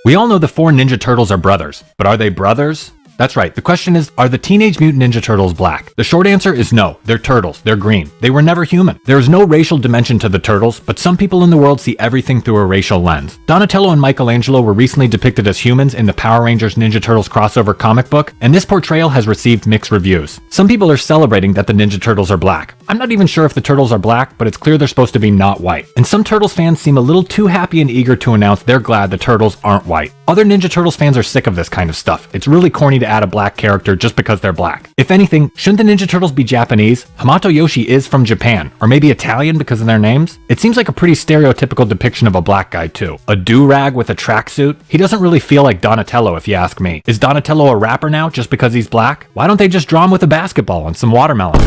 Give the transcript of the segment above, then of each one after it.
We all know the four Ninja Turtles are brothers, but are they brothers? That's right, the question is, are the Teenage Mutant Ninja Turtles black? The short answer is no, they're turtles, they're green. They were never human. There is no racial dimension to the turtles, but some people in the world see everything through a racial lens. Donatello and Michelangelo were recently depicted as humans in the Power Rangers Ninja Turtles crossover comic book, and this portrayal has received mixed reviews. Some people are celebrating that the Ninja Turtles are black. I'm not even sure if the turtles are black, but it's clear they're supposed to be not white. And some Turtles fans seem a little too happy and eager to announce they're glad the turtles aren't white. Other Ninja Turtles fans are sick of this kind of stuff. It's really corny to add a black character just because they're black. If anything, shouldn't the Ninja Turtles be Japanese? Hamato Yoshi is from Japan, or maybe Italian because of their names? It seems like a pretty stereotypical depiction of a black guy too. A do-rag with a tracksuit? He doesn't really feel like Donatello if you ask me. Is Donatello a rapper now just because he's black? Why don't they just draw him with a basketball and some watermelon?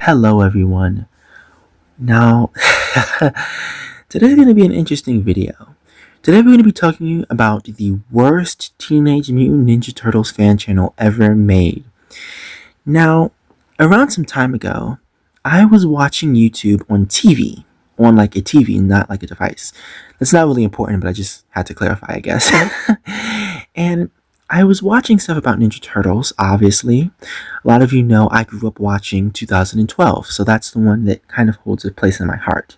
Hello everyone. Now, today's going to be an interesting video. Today we're going to be talking about the worst Teenage Mutant Ninja Turtles fan channel ever made. Now, around some time ago, I was watching YouTube on TV. On like a TV, not like a device. That's not really important, but I just had to clarify, I guess. And I was watching stuff about Ninja Turtles, obviously. A lot of you know I grew up watching 2012, so that's the one that kind of holds a place in my heart.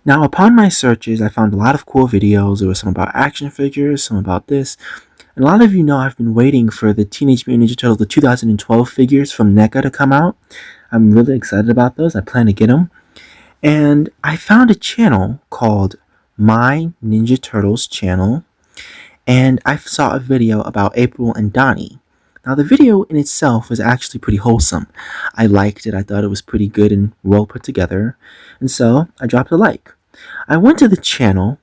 Now, upon my searches, I found a lot of cool videos. There was some about action figures, some about this. And a lot of you know I've been waiting for the Teenage Mutant Ninja Turtles, the 2012 figures from NECA to come out. I'm really excited about those. I plan to get them. And I found a channel called My Ninja Turtles channel. And I saw a video about April and Donnie. Now, the video in itself was actually pretty wholesome. I liked it. I thought it was pretty good and well put together. And so I dropped a like. I went to the channel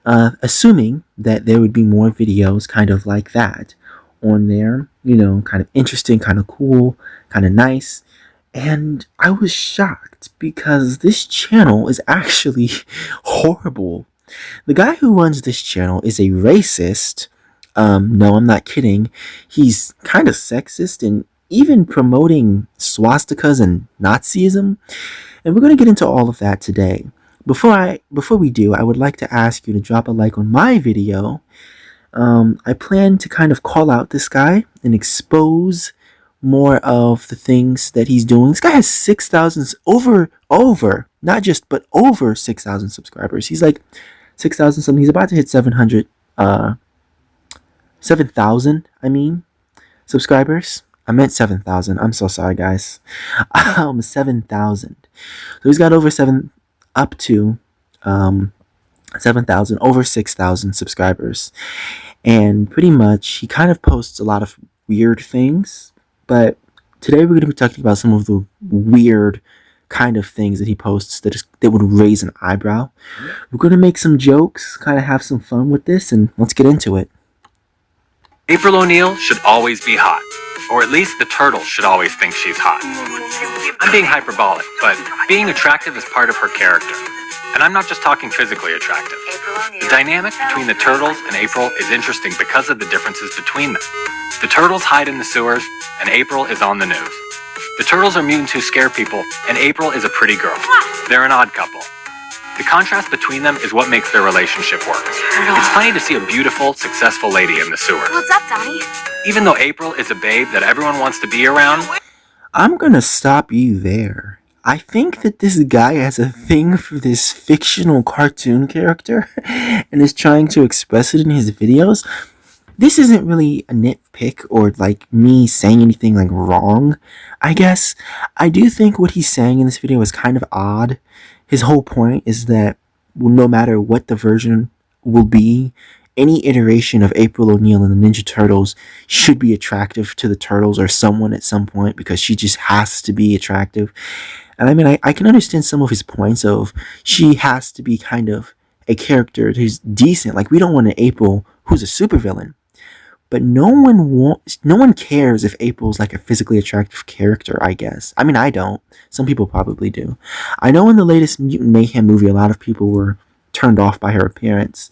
assuming that there would be more videos kind of like that on there. You know, kind of interesting, kind of cool, kind of nice. And I was shocked because this channel is actually horrible. The guy who runs this channel is a racist. No, I'm not kidding. He's kind of sexist and even promoting swastikas and Nazism. And we're going to get into all of that today. Before we do, I would like to ask you to drop a like on my video. I plan to kind of call out this guy and expose more of the things that he's doing. This guy has 6,000 over 6,000 subscribers. He's like 6,000 something. He's about to hit 7,000, subscribers. I meant 7,000. I'm so sorry, guys. 7,000. So he's got over 7,000, over 6,000 subscribers. And pretty much, he kind of posts a lot of weird things. But today we're going to be talking about some of the weird kind of things that he posts that would raise an eyebrow. We're going to make some jokes, kind of have some fun with this, and let's get into it. April O'Neil should always be hot. Or at least the turtles should always think she's hot. I'm being hyperbolic, but being attractive is part of her character. And I'm not just talking physically attractive. The dynamic between the turtles and April is interesting because of the differences between them. The turtles hide in the sewers, and April is on the news. The turtles are mutants who scare people, and April is a pretty girl. They're an odd couple. The contrast between them is what makes their relationship work. It's funny to see a beautiful, successful lady in the sewers. What's up, Donnie? Even though April is a babe that everyone wants to be around. I'm gonna stop you there. I think that this guy has a thing for this fictional cartoon character and is trying to express it in his videos. This isn't really a nitpick or like me saying anything like wrong, I guess. I do think what he's saying in this video is kind of odd. His whole point is that no matter what the version will be, any iteration of April O'Neil and the Ninja Turtles should be attractive to the Turtles or someone at some point because she just has to be attractive. And I mean, I can understand some of his points of she has to be kind of a character who's decent. Like, we don't want an April who's a supervillain. But no one cares if April's like a physically attractive character, I guess. I mean, I don't. Some people probably do. I know in the latest Mutant Mayhem movie, a lot of people were turned off by her appearance.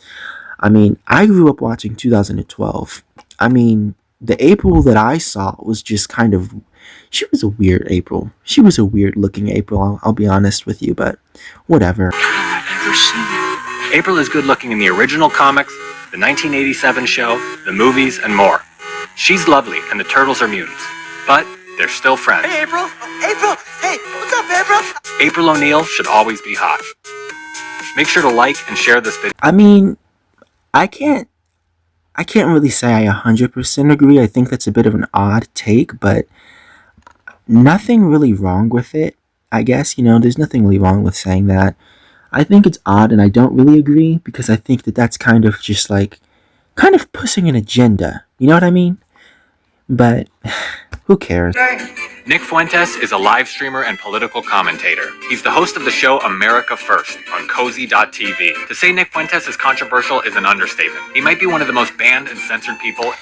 I mean, I grew up watching 2012. I mean, the April that I saw was just kind of... She was a weird April. She was a weird looking April, I'll be honest with you, but whatever. April is good looking in the original comics, the 1987 show, the movies, and more. She's lovely, and the turtles are mutants. But they're still friends. Hey, April! April! Hey, what's up, April? April O'Neil should always be hot. Make sure to like and share this video. I mean, I can't really say I 100% agree. I think that's a bit of an odd take, but nothing really wrong with it. I guess, there's nothing really wrong with saying that. I think it's odd, and I don't really agree, because I think that that's kind of just kind of pushing an agenda. You know what I mean? But who cares? Nick Fuentes is a live streamer and political commentator. He's the host of the show America First on Cozy.tv. To say Nick Fuentes is controversial is an understatement. He might be one of the most banned and censored people.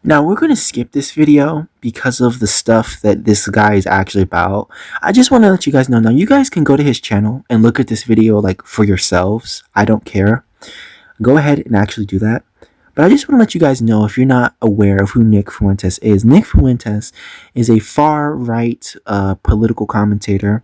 Now, we're going to skip this video because of the stuff that this guy is actually about. I just want to let you guys know, now you guys can go to his channel and look at this video for yourselves. I don't care. Go ahead and actually do that. But I just want to let you guys know, if you're not aware of who Nick Fuentes is. Nick Fuentes is a far-right political commentator.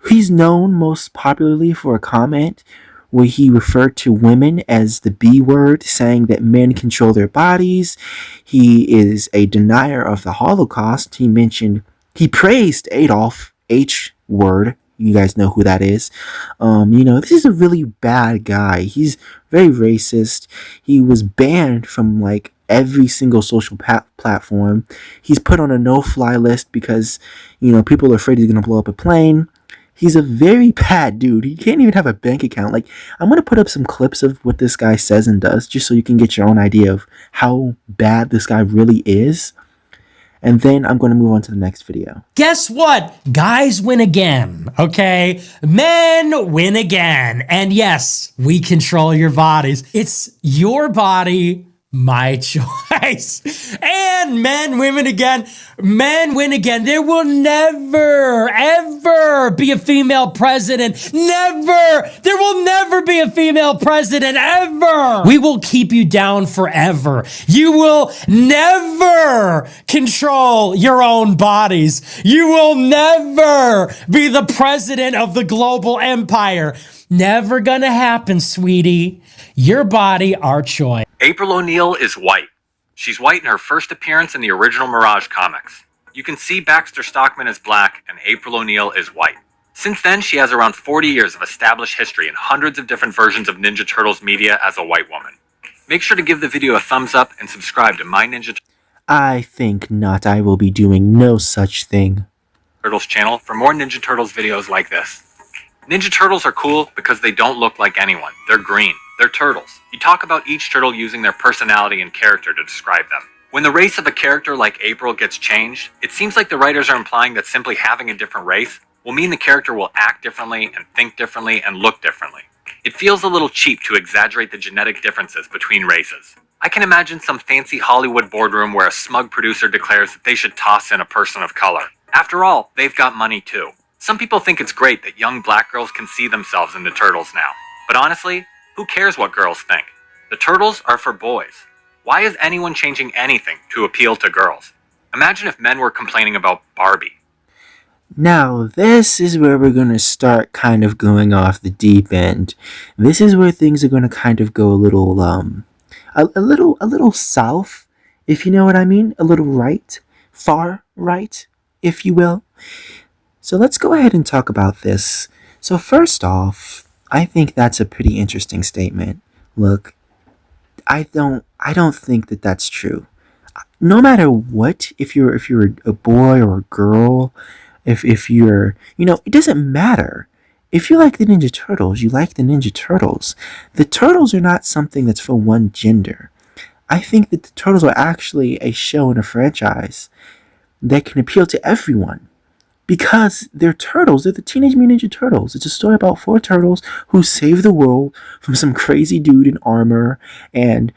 He's known most popularly for a comment where he referred to women as the B word, saying that men control their bodies. He is a denier of the Holocaust. He praised Adolf H word. You guys know who that is. This is a really bad guy. He's very racist. He was banned from every single social platform. He's put on a no-fly list because, people are afraid he's going to blow up a plane. He's a very bad dude. He can't even have a bank account. I'm going to put up some clips of what this guy says and does, just so you can get your own idea of how bad this guy really is. And then I'm going to move on to the next video. Guess what? Guys win again, okay? Men win again. And yes, we control your bodies. It's your body, my choice. And men win again. Men win again. There will never, ever be a female president. Never. There will never be a female president, ever. We will keep you down forever. You will never control your own bodies. You will never be the president of the global empire. Never gonna happen, sweetie. Your body, our choice. April O'Neil is white. She's white in her first appearance in the original Mirage comics. You can see Baxter Stockman is black and April O'Neil is white. Since then, she has around 40 years of established history in hundreds of different versions of Ninja Turtles media as a white woman. Make sure to give the video a thumbs up and subscribe to my Ninja I think not. I will be doing no such thing. Turtles channel for more Ninja Turtles videos like this. Ninja Turtles are cool because they don't look like anyone. They're green. They're turtles. You talk about each turtle using their personality and character to describe them. When the race of a character like April gets changed, it seems like the writers are implying that simply having a different race will mean the character will act differently and think differently and look differently. It feels a little cheap to exaggerate the genetic differences between races. I can imagine some fancy Hollywood boardroom where a smug producer declares that they should toss in a person of color. After all, they've got money too. Some people think it's great that young black girls can see themselves in the turtles now. But honestly, who cares what girls think? The turtles are for boys. Why is anyone changing anything to appeal to girls? Imagine if men were complaining about Barbie. Now, this is where we're going to start kind of going off the deep end. This is where things are going to kind of go a little south, if you know what I mean. A little right, far right, if you will. So let's go ahead and talk about this. So first off, I think that's a pretty interesting statement. Look, I don't think that that's true. No matter what, if you're a boy or a girl, if you're, it doesn't matter. If you like the Ninja Turtles, you like the Ninja Turtles. The Turtles are not something that's for one gender. I think that the Turtles are actually a show and a franchise that can appeal to everyone. Because they're turtles. They're the Teenage Mutant Ninja Turtles. It's a story about 4 turtles who save the world from some crazy dude in armor and,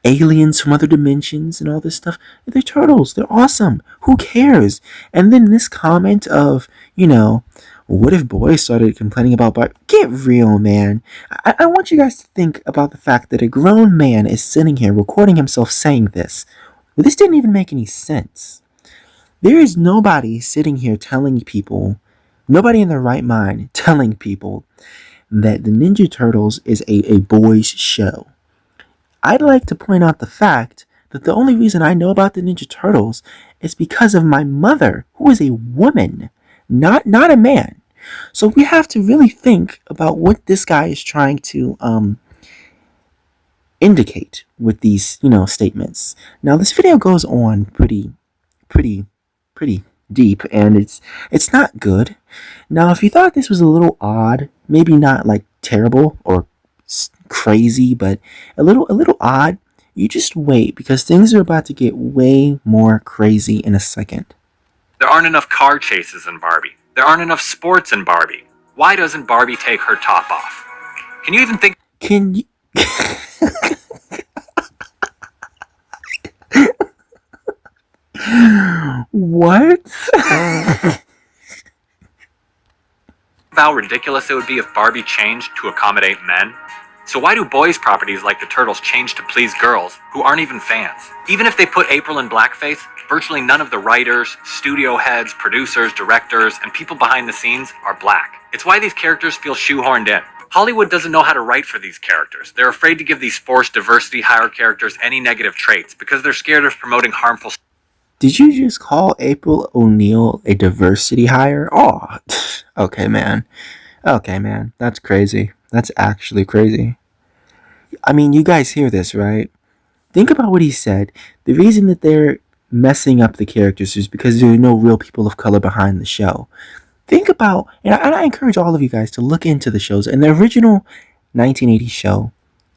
aliens from other dimensions and all this stuff. They're turtles. They're awesome. Who cares? And then this comment of, what if boys started complaining about Barbie? Get real, man. I want you guys to think about the fact that a grown man is sitting here recording himself saying this. Well, this didn't even make any sense. There is nobody sitting here telling people, nobody in their right mind telling people that the Ninja Turtles is a boys' show. I'd like to point out the fact that the only reason I know about the Ninja Turtles is because of my mother, who is a woman, not a man. So we have to really think about what this guy is trying to indicate with these, statements. Now, this video goes on pretty deep, and it's not good. Now, if you thought this was a little odd, maybe not like terrible or crazy, but a little odd, you just wait, because things are about to get way more crazy in a second. There aren't enough car chases in Barbie. There aren't enough sports in Barbie. Why doesn't Barbie take her top off? Can you even think? Can you? What? How ridiculous it would be if Barbie changed to accommodate men? So why do boys' properties like the Turtles change to please girls who aren't even fans? Even if they put April in blackface, virtually none of the writers, studio heads, producers, directors, and people behind the scenes are black. It's why these characters feel shoehorned in. Hollywood doesn't know how to write for these characters. They're afraid to give these forced diversity hire characters any negative traits because they're scared of promoting harmful. Did you just call April O'Neil a diversity hire? Oh, okay, man. Okay, man. That's crazy. That's actually crazy. I mean, you guys hear this, right? Think about what he said. The reason that they're messing up the characters is because there are no real people of color behind the show. Think about, and I encourage all of you guys to look into the shows. In the original 1980 show,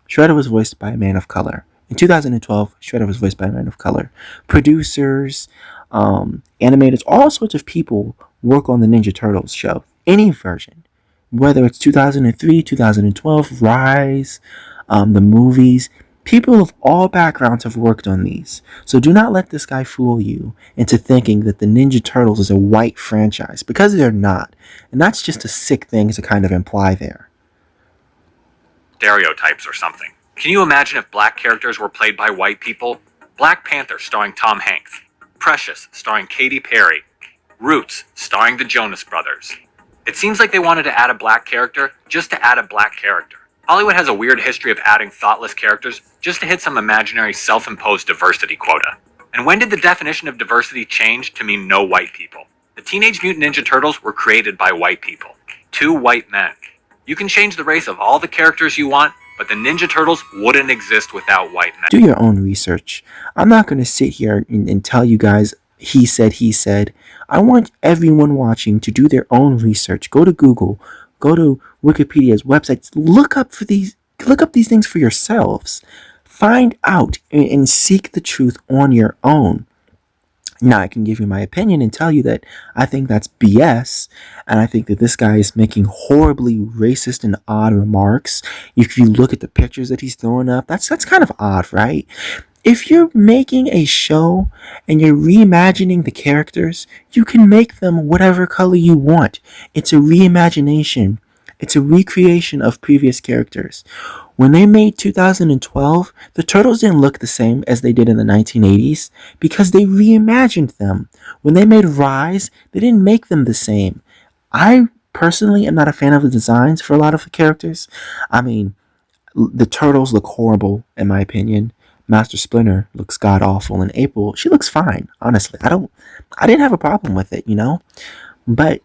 Shredder was voiced by a man of color. In 2012, Shredder was voiced by a man of color. Producers, animators, all sorts of people work on the Ninja Turtles show. Any version. Whether it's 2003, 2012, Rise, the movies. People of all backgrounds have worked on these. So do not let this guy fool you into thinking that the Ninja Turtles is a white franchise, because they're not. And that's just a sick thing to kind of imply there. Stereotypes or something. Can you imagine if black characters were played by white people? Black Panther starring Tom Hanks. Precious starring Katy Perry. Roots starring the Jonas Brothers. It seems like they wanted to add a black character just to add a black character. Hollywood has a weird history of adding thoughtless characters just to hit some imaginary self-imposed diversity quota. And when did the definition of diversity change to mean no white people? The Teenage Mutant Ninja Turtles were created by white people. 2 white men. You can change the race of all the characters you want, but the Ninja Turtles wouldn't exist without white men. Do your own research. I'm not going to sit here and tell you guys he said. I want everyone watching to do their own research. Go to Google, go to Wikipedia's websites, look up these things for yourselves. Find out and seek the truth on your own. Now, I can give you my opinion and tell you that I think that's BS, and I think that this guy is making horribly racist and odd remarks. If you look at the pictures that he's throwing up, that's kind of odd, right? If you're making a show and you're reimagining the characters, you can make them whatever color you want. It's a reimagination. It's a recreation of previous characters. When they made 2012, the Turtles didn't look the same as they did in the 1980s because they reimagined them. When they made Rise, they didn't make them the same. I personally am not a fan of the designs for a lot of the characters. I mean, the Turtles look horrible, in my opinion. Master Splinter looks god-awful, and April, she looks fine, honestly. I didn't have a problem with it, But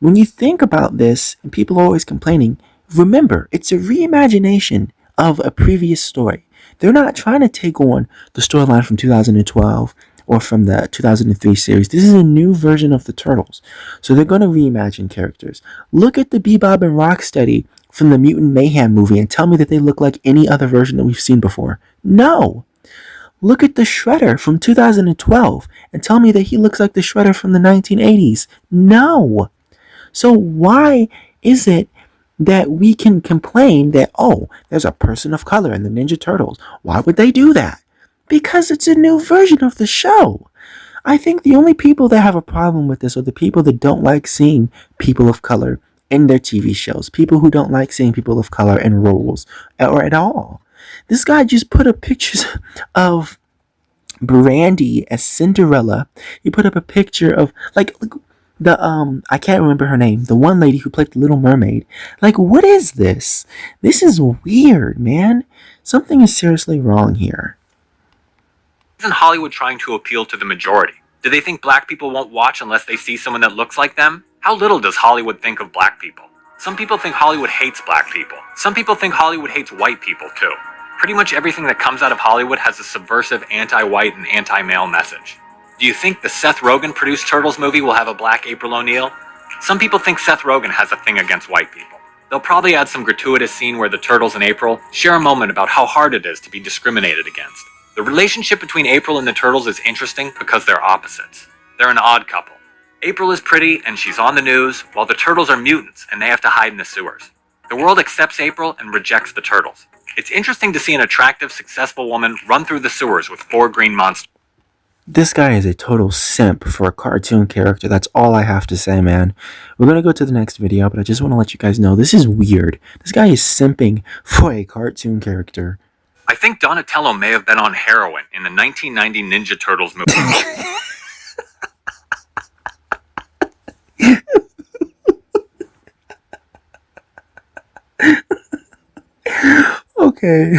when you think about this, and people are always complaining, remember, it's a reimagination of a previous story. They're not trying to take on the storyline from 2012 or from the 2003 series. This is a new version of the Turtles. So they're going to reimagine characters. Look at the Bebop and Rocksteady from the Mutant Mayhem movie and tell me that they look like any other version that we've seen before. No! Look at the Shredder from 2012 and tell me that he looks like the Shredder from the 1980s. No! So why is it that we can complain that, oh, there's a person of color in the Ninja Turtles? Why would they do that? Because it's a new version of the show. I think the only people that have a problem with this are the people that don't like seeing people of color in their TV shows. People who don't like seeing people of color in roles or at all. This guy just put up pictures of Brandy as Cinderella. He put up a picture of, I can't remember her name. The one lady who played the Little Mermaid. Like, what is this? This is weird, man. Something is seriously wrong here. Isn't Hollywood trying to appeal to the majority? Do they think black people won't watch unless they see someone that looks like them? How little does Hollywood think of black people? Some people think Hollywood hates black people. Some people think Hollywood hates white people too. Pretty much everything that comes out of Hollywood has a subversive anti-white and anti-male message. Do you think the Seth Rogen produced Turtles movie will have a black April O'Neil? Some people think Seth Rogen has a thing against white people. They'll probably add some gratuitous scene where the Turtles and April share a moment about how hard it is to be discriminated against. The relationship between April and the Turtles is interesting because they're opposites. They're an odd couple. April is pretty and she's on the news, while the Turtles are mutants and they have to hide in the sewers. The world accepts April and rejects the Turtles. It's interesting to see an attractive, successful woman run through the sewers with 4 green monsters. This guy is a total simp for a cartoon character. That's all I have to say, man. We're going to go to the next video, but I just want to let you guys know this is weird. This guy is simping for a cartoon character. I think Donatello may have been on heroin in the 1990 Ninja Turtles movie. Okay.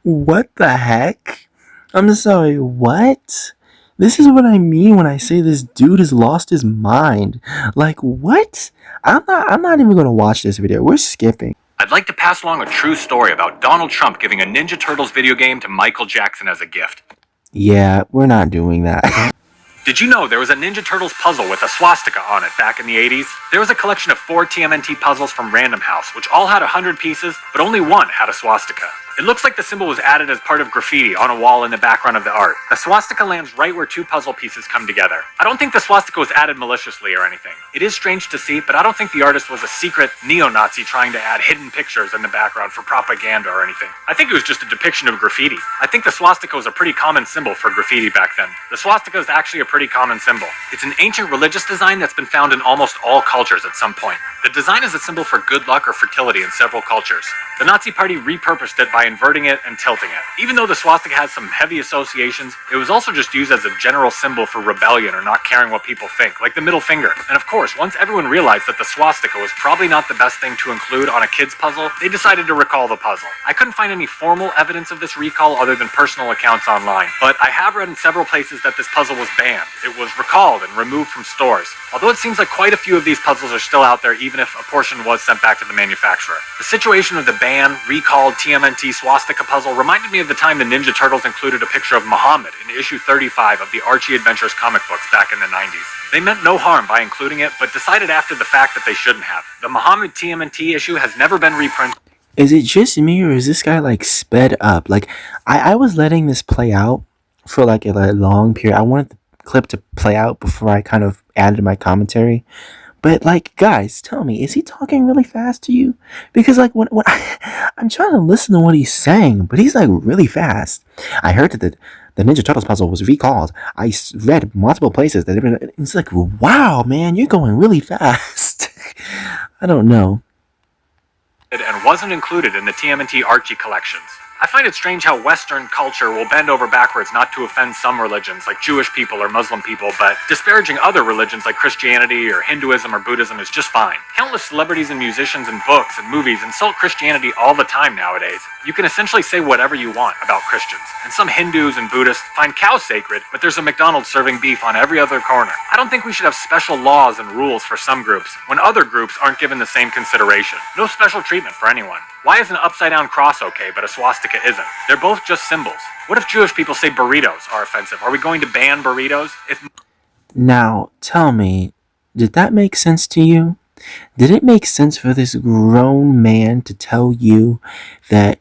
What the heck? I'm sorry, what? This is what I mean when I say this dude has lost his mind. Like, what? I'm not even gonna watch this video. We're skipping. I'd like to pass along a true story about Donald Trump giving a Ninja Turtles video game to Michael Jackson as a gift. Yeah, we're not doing that. Did you know there was a Ninja Turtles puzzle with a swastika on it back in the 80s? There was a collection of 4 TMNT puzzles from Random House, which all had 100 pieces, but only one had a swastika. It looks like the symbol was added as part of graffiti on a wall in the background of the art. The swastika lands right where 2 puzzle pieces come together. I don't think the swastika was added maliciously or anything. It is strange to see, but I don't think the artist was a secret neo-Nazi trying to add hidden pictures in the background for propaganda or anything. I think it was just a depiction of graffiti. I think the swastika was a pretty common symbol for graffiti back then. The swastika is actually a pretty common symbol. It's an ancient religious design that's been found in almost all cultures at some point. The design is a symbol for good luck or fertility in several cultures. The Nazi Party repurposed it by inverting it and tilting it. Even though the swastika has some heavy associations, it was also just used as a general symbol for rebellion or not caring what people think, like the middle finger. And of course, once everyone realized that the swastika was probably not the best thing to include on a kid's puzzle, they decided to recall the puzzle. I couldn't find any formal evidence of this recall other than personal accounts online, but I have read in several places that this puzzle was banned. It was recalled and removed from stores. Although it seems like quite a few of these puzzles are still out there, even if a portion was sent back to the manufacturer. The situation with the banned, recalled TMNT swastika puzzle reminded me of the time the Ninja Turtles included a picture of Muhammad in issue 35 of the Archie Adventures comic books back in the 90s. They meant no harm by including it, but decided after the fact that they shouldn't have. The Muhammad TMNT issue has never been reprinted. Is it just me or is this guy like sped up? Like, I was letting this play out for like a long period. I wanted the clip to play out before I kind of added my commentary. But like, guys, tell me, is he talking really fast to you? Because like when I'm trying to listen to what he's saying, but he's like really fast. I heard that the Ninja Turtles puzzle was recalled. I read multiple places that it's like, wow, man, you're going really fast. I don't know. And wasn't included in the TMNT Archie collections. I find it strange how Western culture will bend over backwards not to offend some religions, like Jewish people or Muslim people, but disparaging other religions like Christianity or Hinduism or Buddhism is just fine. Countless celebrities and musicians and books and movies insult Christianity all the time nowadays. You can essentially say whatever you want about Christians. And some Hindus and Buddhists find cows sacred, but there's a McDonald's serving beef on every other corner. I don't think we should have special laws and rules for some groups when other groups aren't given the same consideration. No special treatment for anyone. Why is an upside-down cross okay, but a swastika isn't? They're both just symbols. What if Jewish people say burritos are offensive? Are we going to ban burritos? Now, tell me, did that make sense to you? Did it make sense for this grown man to tell you that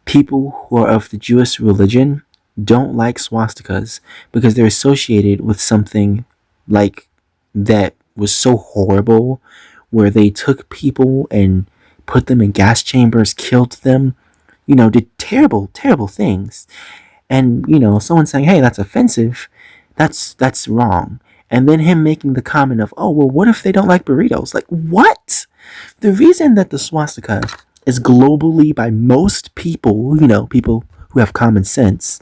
people who are of the Jewish religion don't like swastikas because they're associated with something like that was so horrible, where they took people and put them in gas chambers, killed them, did terrible, terrible things. And, someone saying, hey, that's offensive, that's wrong. And then him making the comment of, oh, well, what if they don't like burritos? Like, what? The reason that the swastika is globally by most people, people who have common sense,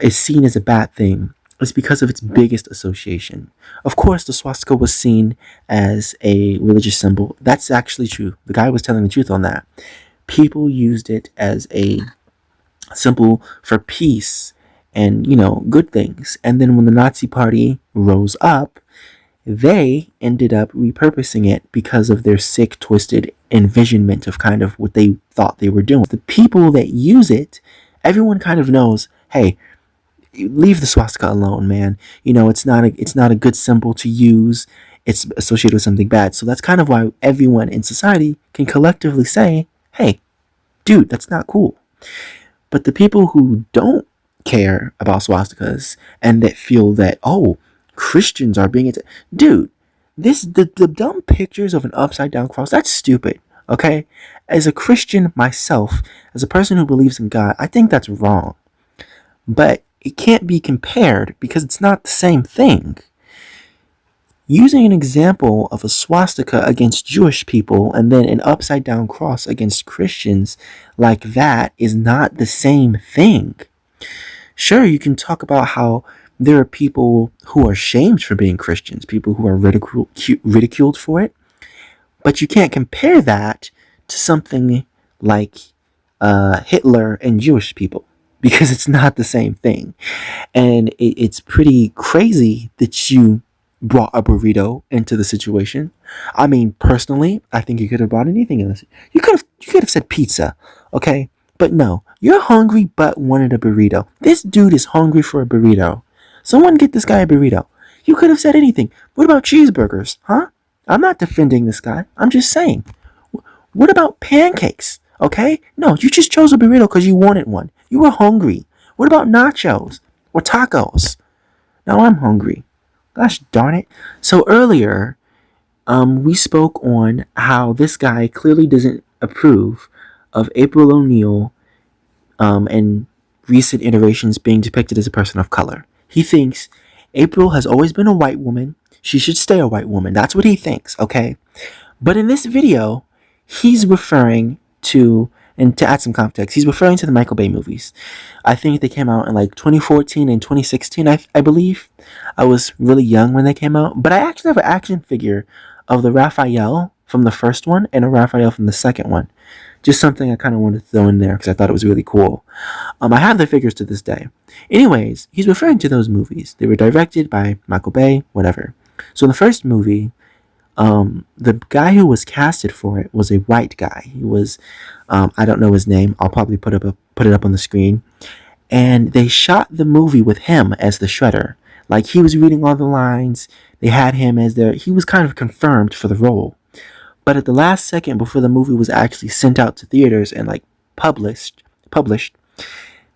is seen as a bad thing is because of its biggest association. Of course, the swastika was seen as a religious symbol. That's actually true. The guy was telling the truth on that. People used it as a symbol for peace and, good things. And then when the Nazi Party rose up, they ended up repurposing it because of their sick, twisted envisionment of kind of what they thought they were doing. The people that use it, everyone kind of knows, hey, leave the swastika alone, man. It's not a good symbol to use. It's associated with something bad. So that's kind of why everyone in society can collectively say, hey, dude, that's not cool. But the people who don't care about swastikas and that feel that, oh, Christians are being dude, the dumb pictures of an upside down cross, that's stupid. Okay? As a Christian myself, as a person who believes in God, I think that's wrong. But it can't be compared because it's not the same thing. Using an example of a swastika against Jewish people and then an upside down cross against Christians like that is not the same thing. Sure, you can talk about how there are people who are shamed for being Christians, people who are ridiculed for it, but you can't compare that to something like Hitler and Jewish people because it's not the same thing. And it's pretty crazy that you brought a burrito into the situation. I mean, personally, I think you could have brought anything in this. You could have said pizza, okay? But no, you're hungry but wanted a burrito. This dude is hungry for a burrito. Someone get this guy a burrito. You could have said anything. What about cheeseburgers, huh? I'm not defending this guy. I'm just saying. What about pancakes, okay? No, you just chose a burrito because you wanted one. You were hungry. What about nachos or tacos? Now I'm hungry. Gosh darn it. So earlier, we spoke on how this guy clearly doesn't approve of April O'Neil and recent iterations being depicted as a person of color. He thinks April has always been a white woman. She should stay a white woman. That's what he thinks, okay? But in this video, he's referring to, and to add some context, he's referring to the Michael Bay movies. I think they came out in like 2014 and 2016, I believe. I was really young when they came out. But I actually have an action figure of the Raphael from the first one and a Raphael from the second one. Just something I kind of wanted to throw in there because I thought it was really cool. I have the figures to this day. Anyways, he's referring to those movies. They were directed by Michael Bay, whatever. So in the first movie, the guy who was casted for it was a white guy. He was, I don't know his name. I'll probably put it up on the screen. And they shot the movie with him as the Shredder. Like, he was reading all the lines. They had him as he was kind of confirmed for the role. But at the last second, before the movie was actually sent out to theaters and like published,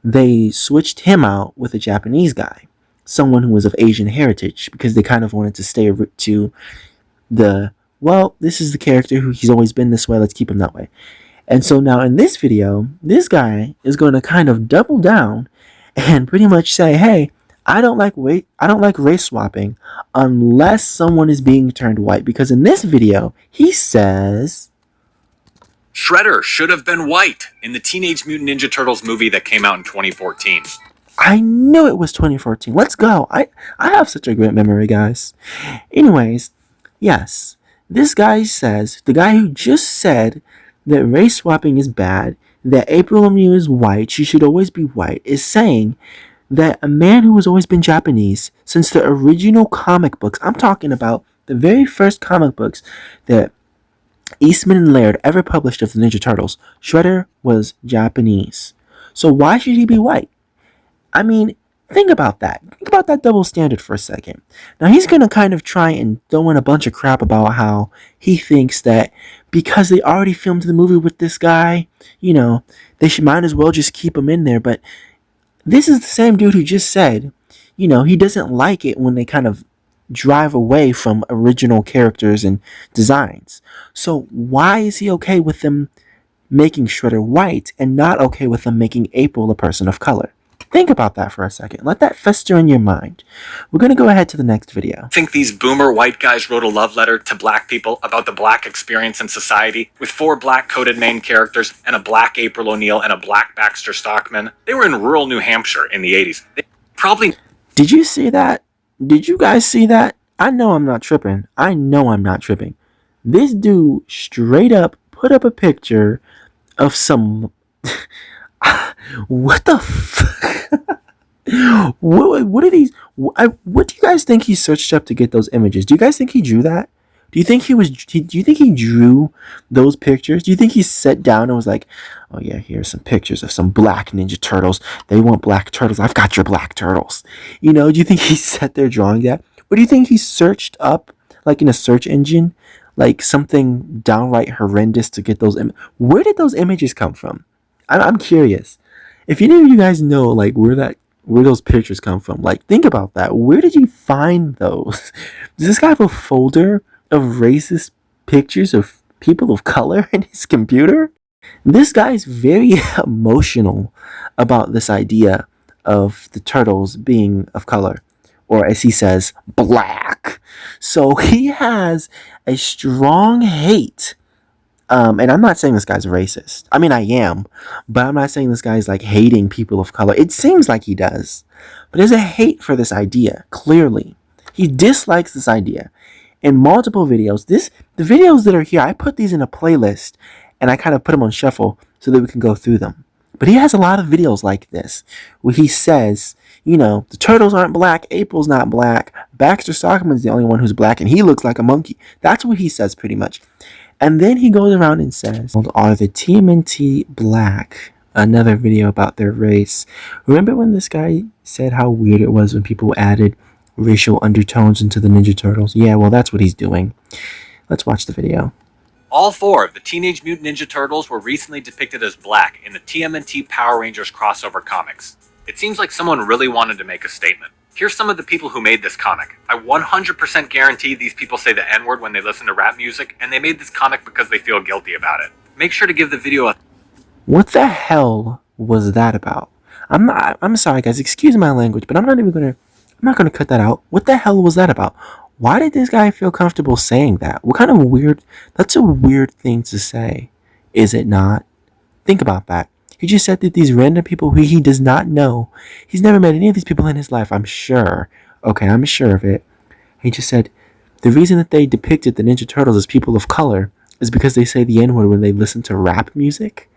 they switched him out with a Japanese guy, someone who was of Asian heritage, because they kind of wanted to stay to this is the character who he's always been this way, let's keep him that way. And so now in this video, this guy is going to kind of double down and pretty much say, hey, I don't like race swapping unless someone is being turned white. Because in this video, he says, Shredder should have been white in the Teenage Mutant Ninja Turtles movie that came out in 2014. I knew it was 2014. Let's go. I have such a great memory, guys. Anyways, yes, this guy says, the guy who just said that race swapping is bad, that April O'Neil is white, she should always be white, is saying that a man who has always been Japanese since the original comic books, I'm talking about the very first comic books that Eastman and Laird ever published of the Ninja Turtles, Shredder was Japanese. So why should he be white? I mean, think about that. Think about that double standard for a second. Now, he's going to kind of try and throw in a bunch of crap about how he thinks that because they already filmed the movie with this guy, they might as well just keep him in there. But this is the same dude who just said, he doesn't like it when they kind of drive away from original characters and designs. So why is he okay with them making Shredder white and not okay with them making April a person of color? Think about that for a second. Let that fester in your mind. We're going to go ahead to the next video. Think these boomer white guys wrote a love letter to black people about the black experience in society with 4 black coded main characters and a black April O'Neil and a black Baxter Stockman? They were in rural New Hampshire in the 80s. They probably... Did you see that? Did you guys see that? I know I'm not tripping. I know I'm not tripping. This dude straight up put up a picture of some... What the fuck? What are these? What do you guys think he searched up to get those images? Do you guys think he drew that? Do you think he was? Do you think he drew those pictures? Do you think he sat down and was like, "Oh yeah, here's some pictures of some black Ninja Turtles. They want black turtles. I've got your black turtles." You know? Do you think he sat there drawing that, or do you think he searched up like in a search engine, like something downright horrendous to get those? Where did those images come from? I'm curious. If any of you guys know, like where those pictures come from, like think about that. Where did you find those? Does this guy have a folder of racist pictures of people of color in his computer? This guy's very emotional about this idea of the turtles being of color, or as he says, black. So he has a strong hate. And I'm not saying this guy's racist. I mean, I am, but I'm not saying this guy's like hating people of color. It seems like he does, but there's a hate for this idea. Clearly, he dislikes this idea. In multiple videos, the videos that are here, I put these in a playlist, and I kind of put them on shuffle so that we can go through them. But he has a lot of videos like this where he says, you know, the turtles aren't black, April's not black, Baxter Stockman's the only one who's black, and he looks like a monkey. That's what he says pretty much. And then he goes around and says, are the T.M.N.T black? Another video about their race. Remember when this guy said how weird it was when people added racial undertones into the Ninja Turtles? Yeah, well, that's what he's doing. Let's watch the video. All 4 of the Teenage Mutant Ninja Turtles were recently depicted as black in the TMNT Power Rangers crossover comics. It seems like someone really wanted to make a statement. Here's some of the people who made this comic. I 100% guarantee these people say the N-word when they listen to rap music, and they made this comic because they feel guilty about it. Make sure to give the video a... What the hell was that about? I'm sorry guys, excuse my language, but I'm not gonna cut that out. What the hell was that about? Why did this guy feel comfortable saying that? What kind of weird, that's a weird thing to say, is it not? Think about that. He just said that these random people who he does not know, he's never met any of these people in his life, I'm sure. Okay, I'm sure of it. He just said, the reason that they depicted the Ninja Turtles as people of color is because they say the N-word when they listen to rap music?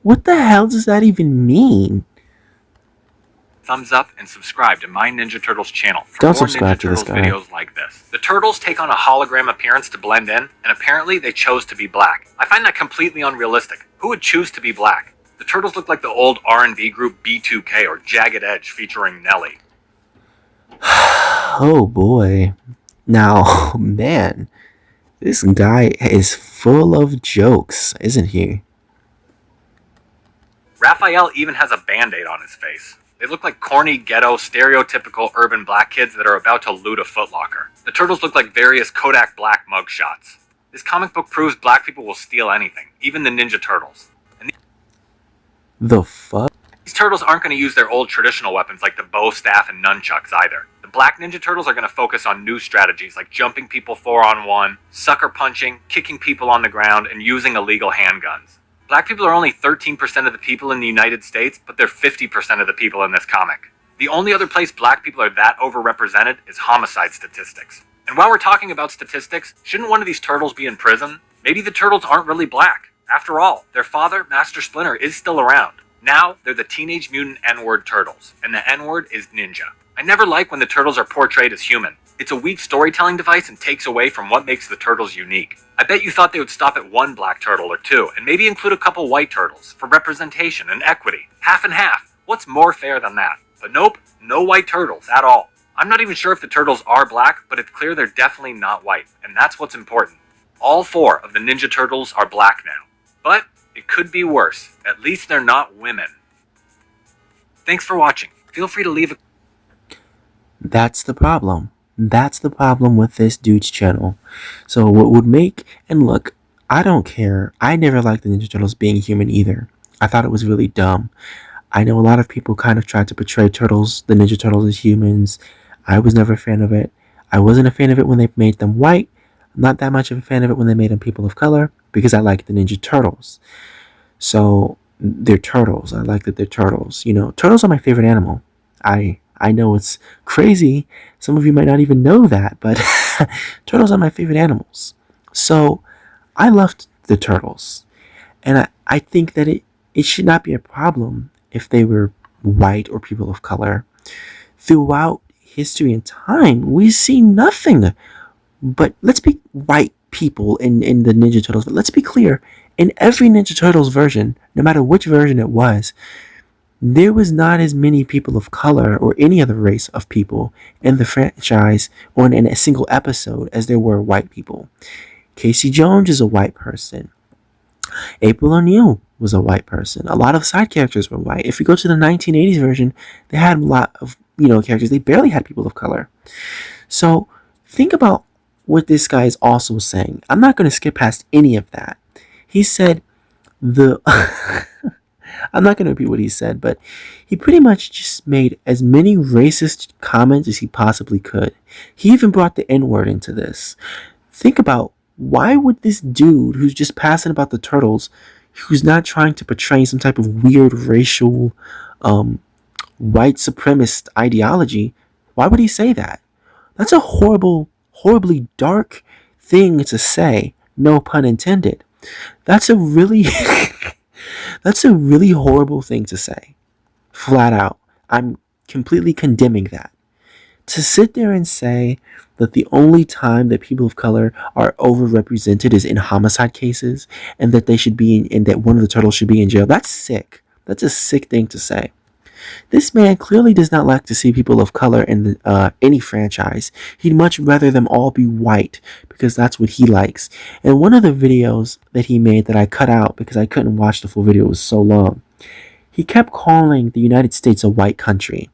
What the hell does that even mean? Thumbs up and subscribe to my Ninja Turtles channel for Don't more subscribe Ninja to this Turtles guy. videos like this. The Turtles take on a hologram appearance to blend in, and apparently they chose to be black. I find that completely unrealistic. Who would choose to be black? The Turtles look like the old R&B group B2K or Jagged Edge featuring Nelly. Oh boy. Now, man, this guy is full of jokes, isn't he? Raphael even has a band-aid on his face. They look like corny, ghetto, stereotypical urban black kids that are about to loot a Foot Locker. The Turtles look like various Kodak Black mugshots. This comic book proves black people will steal anything, even the Ninja Turtles. And The fuck? these turtles aren't going to use their old traditional weapons like the bow staff and nunchucks either. The black Ninja Turtles are going to focus on new strategies like jumping people 4-on-1, sucker punching, kicking people on the ground, and using illegal handguns. Black people are only 13% of the people in the United States, but they're 50% of the people in this comic. The only other place black people are that overrepresented is homicide statistics. And while we're talking about statistics, shouldn't one of these turtles be in prison? Maybe the turtles aren't really black. After all, their father, Master Splinter, is still around. Now, they're the Teenage Mutant N-word Turtles, and the N-word is ninja. I never like when the turtles are portrayed as human. It's a weak storytelling device and takes away from what makes the turtles unique. I bet you thought they would stop at 1 black turtle or 2, and maybe include a couple white turtles, for representation and equity. Half and half. What's more fair than that? But nope, no white turtles at all. I'm not even sure if the turtles are black, but it's clear they're definitely not white, and that's what's important. All 4 of the Ninja Turtles are black now. But it could be worse. At least they're not women. Thanks for watching. Feel free to leave a... That's the problem. That's the problem with this dude's channel. So what would make, and look, I don't care. I never liked the Ninja Turtles being human either. I thought it was really dumb. I know a lot of people kind of tried to portray turtles, the Ninja Turtles, as humans. I was never a fan of it. I wasn't a fan of it when they made them white. I'm not that much of a fan of it when they made them people of color because I like the Ninja Turtles. So they're turtles. I like that they're turtles. You know, turtles are my favorite animal. I know it's crazy. Some of you might not even know that, but turtles are my favorite animals. So I loved the turtles. And I think that it should not be a problem if they were white or people of color. Throughout history and time, we see nothing but, let's be white people in the Ninja Turtles, but let's be clear, in every Ninja Turtles version, no matter which version it was, there was not as many people of color or any other race of people in the franchise or in a single episode as there were white people. Casey Jones is a white person. April O'Neil was a white person. A lot of side characters were white. If you go to the 1980s version, they had a lot of, characters. They barely had people of color. So think about what this guy is also saying. I'm not going to skip past any of that. He said I'm not going to repeat what he said, but he pretty much just made as many racist comments as he possibly could. He even brought the N-word into this. Think about, why would this dude who's just passing about the turtles, who's not trying to portray some type of weird racial, white supremacist ideology, why would he say that? That's a horribly dark thing to say, no pun intended. That's a really horrible thing to say. Flat out. I'm completely condemning that. To sit there and say that the only time that people of color are overrepresented is in homicide cases, and that they should be and that one of the turtles should be in jail, that's sick. That's a sick thing to say. This man clearly does not like to see people of color in any franchise. He'd much rather them all be white because that's what he likes. And one of the videos that he made that I cut out because I couldn't watch the full video, it was so long, he kept calling the United States a white country.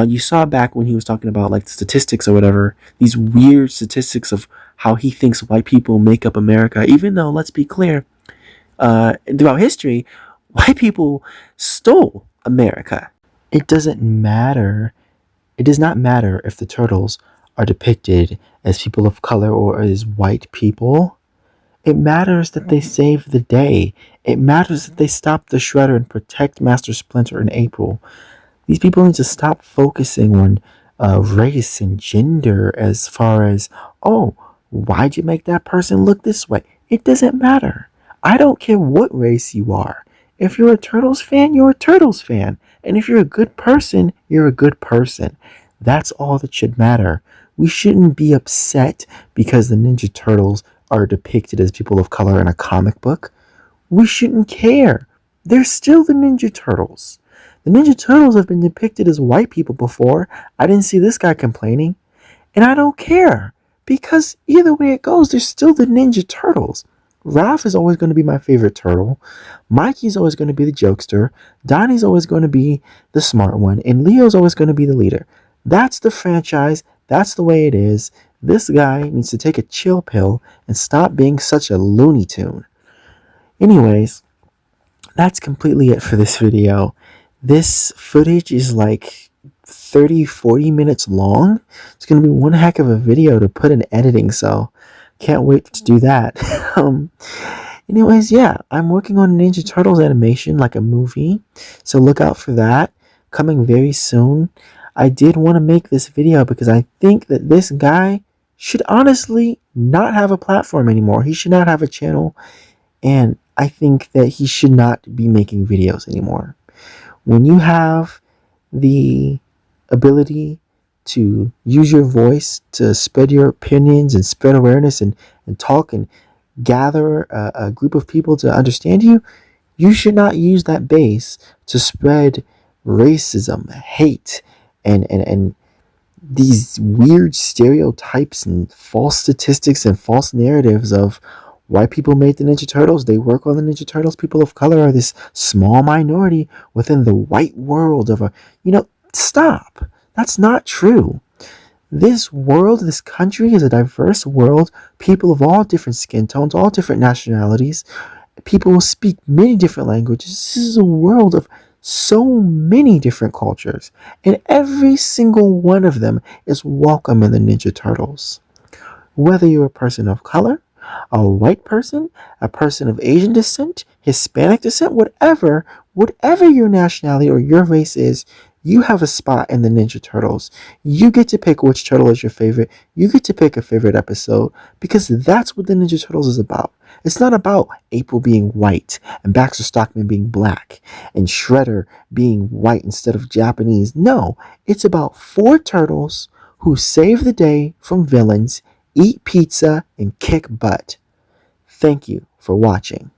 You saw back when he was talking about like the statistics or whatever, these weird statistics of how he thinks white people make up America, even though, let's be clear, throughout history, white people stole America. It doesn't matter. It does not matter if the turtles are depicted as people of color or as white people. It matters that they saved the day. It matters that they stopped the Shredder and protect Master Splinter and April. These people need to stop focusing on race and gender as far as, oh, why'd you make that person look this way? It doesn't matter. I don't care what race you are. If you're a Turtles fan, you're a Turtles fan. And if you're a good person, you're a good person. That's all that should matter. We shouldn't be upset because the Ninja Turtles are depicted as people of color in a comic book. We shouldn't care. They're still the Ninja Turtles. The Ninja Turtles have been depicted as white people before. I didn't see this guy complaining. And I don't care. Because either way it goes, they're still the Ninja Turtles. Ralph is always going to be my favorite turtle. Mikey's always going to be the jokester. Donnie's always going to be the smart one. And Leo's always going to be the leader. That's the franchise. That's the way it is. This guy needs to take a chill pill and stop being such a Looney Tune. Anyways, that's completely it for this video. This footage is like 30-40 minutes long. It's going to be one heck of a video to put in editing, so can't wait to do that. Anyways, yeah, I'm working on Ninja Turtles animation, like a movie, so look out for that, coming very soon. I did want to make this video because I think that this guy should honestly not have a platform anymore. He should not have a channel, and I think that he should not be making videos anymore. When you have the ability to use your voice to spread your opinions and spread awareness and talk and gather a group of people to understand you, you should not use that base to spread racism, hate, and these weird stereotypes and false statistics and false narratives of white people made the Ninja Turtles, they work on the Ninja Turtles, people of color are this small minority within the white world of stop. That's not true. This world, this country is a diverse world. People of all different skin tones, all different nationalities. People who speak many different languages. This is a world of so many different cultures, and every single one of them is welcome in the Ninja Turtles. Whether you're a person of color, a white person, a person of Asian descent, Hispanic descent, whatever your nationality or your race is, you have a spot in the Ninja Turtles. You get to pick which turtle is your favorite. You get to pick a favorite episode because that's what the Ninja Turtles is about. It's not about April being white and Baxter Stockman being black and Shredder being white instead of Japanese. No, it's about 4 turtles who save the day from villains, eat pizza, and kick butt. Thank you for watching.